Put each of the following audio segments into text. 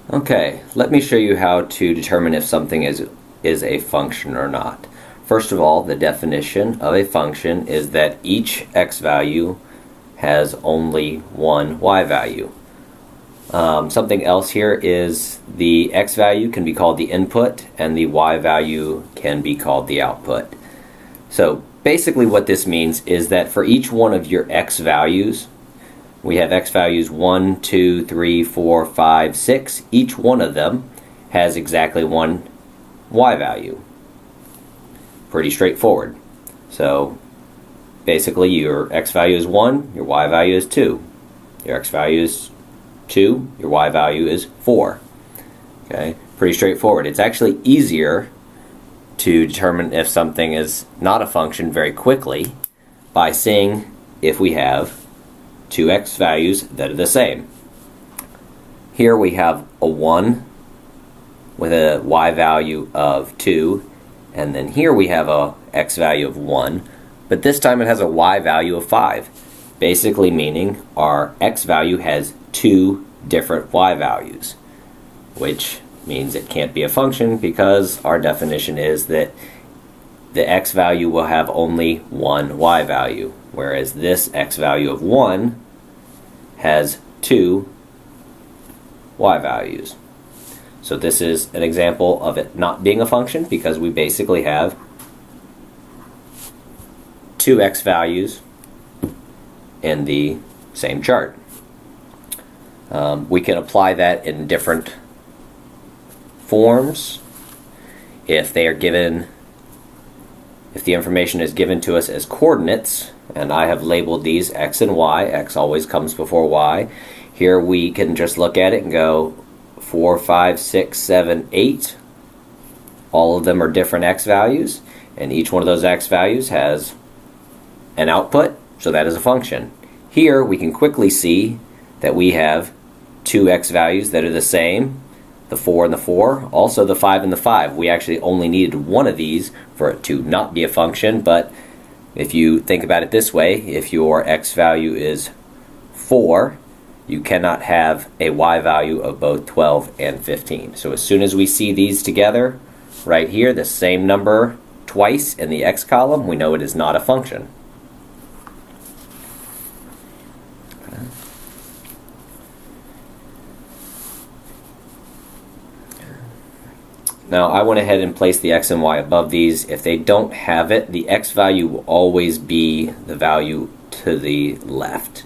Okay, let me show you how to determine if something is a function or not. First of all, the definition of a function is that each x value has only one y value. Something else here is the x value can be called the input and the y value can be called the output. So basically what this means is that for each one of your x values, we have x values 1, 2, 3, 4, 5, 6. Each one of them has exactly one y value. Pretty straightforward. So basically your x value is 1, your y value is 2. Your x value is 2, your y value is 4. Okay, pretty straightforward. It's actually easier to determine if something is not a function very quickly by seeing if we have two x values that are the same. Here we have a 1 with a y value of 2, and then here we have a x value of 1, but this time it has a y value of 5, basically meaning our x value has two different y values, which means it can't be a function because our definition is that the x value will have only one y value, whereas this x value of 1 has two y values. So this is an example of it not being a function because we basically have two x values in the same chart. We can apply that in different forms if they are given, if the information is given to us as coordinates, and I have labeled these x and y. X always comes before y. Here we can just look at it and go 4, 5, 6, 7, 8. All of them are different x values, and each one of those x values has an output, so that is a function. Here we can quickly see that we have two x values that are the same, the 4 and the 4, also the 5 and the 5. We actually only needed one of these for it to not be a function, but if you think about it this way, if your x value is 4, you cannot have a y value of both 12 and 15. So as soon as we see these together, right here, the same number twice in the x column, we know it is not a function. Now I went ahead and placed the x and y above these. If they don't have it, the x value will always be the value to the left.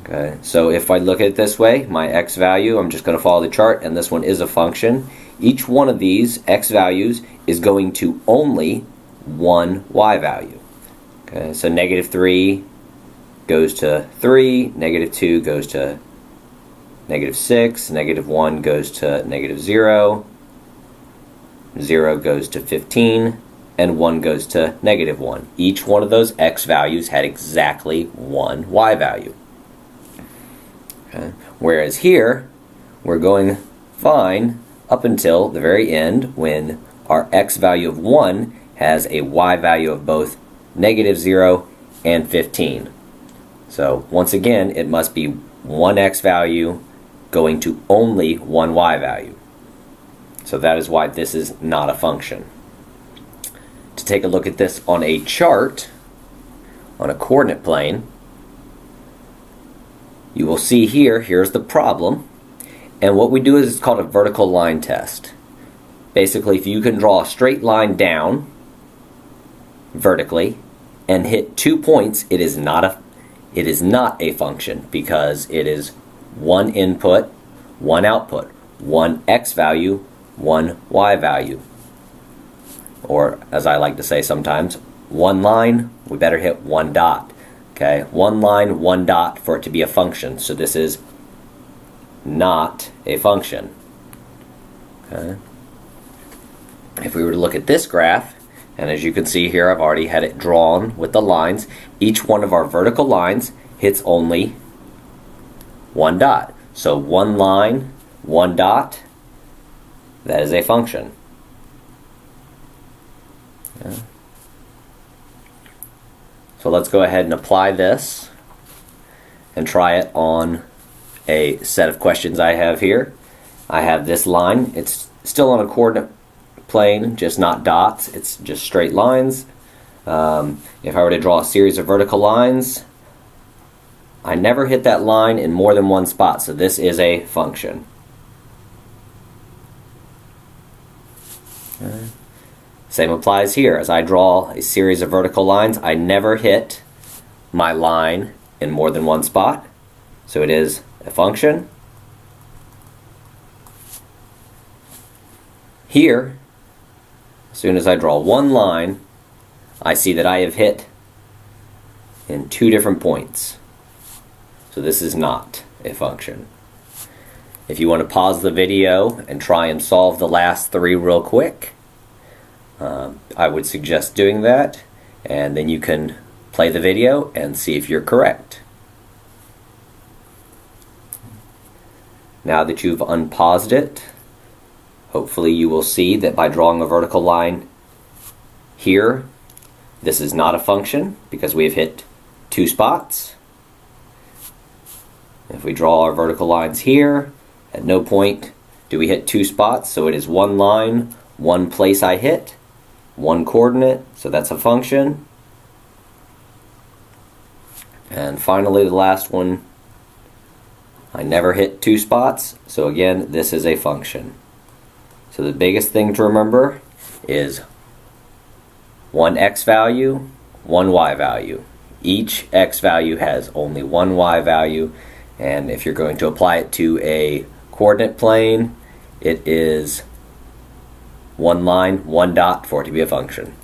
Okay, so if I look at it this way, my x value, I'm just going to follow the chart, and this one is a function. Each one of these x values is going to only one y value. Okay, so negative 3 goes to 3, negative 2 goes to negative 6, negative 1 goes to negative 0, 0 goes to 15, and 1 goes to negative 1. Each one of those x values had exactly one y value. Okay. Whereas here, we're going fine up until the very end when our x value of 1 has a y value of both negative 0 and 15. So once again, it must be one x value going to only one y value. So that is why this is not a function. To take a look at this on a chart, on a coordinate plane, you will see here's the problem, and what we do is it's called a vertical line test. Basically, if you can draw a straight line down vertically and hit 2 points, it is not a function because it is one input, one output, one x value, one y value. Or as I like to say sometimes, one line, we better hit one dot. Okay, one line, one dot for it to be a function. So this is not a function. Okay. If we were to look at this graph, and as you can see here, I've already had it drawn with the lines. Each one of our vertical lines hits only one dot. So one line, one dot, that is a function. Okay. So let's go ahead and apply this and try it on a set of questions I have here. I have this line. It's still on a coordinate plane, just not dots. It's just straight lines. If I were to draw a series of vertical lines, I never hit that line in more than one spot, so this is a function. Same applies here. As I draw a series of vertical lines, I never hit my line in more than one spot, so it is a function. Here, as soon as I draw one line, I see that I have hit in two different points. So this is not a function. If you want to pause the video and try and solve the last three real quick, I would suggest doing that, and then you can play the video and see if you're correct. Now that you've unpaused it, hopefully you will see that by drawing a vertical line here, this is not a function because we have hit two spots. If we draw our vertical lines here, at no point do we hit two spots, so it is one line, one place I hit, one coordinate, so that's a function. And finally, the last one, I never hit two spots, so again, this is a function. So the biggest thing to remember is one x value, one y value. Each x value has only one y value, and if you're going to apply it to a coordinate plane, it is one line, one dot for it to be a function.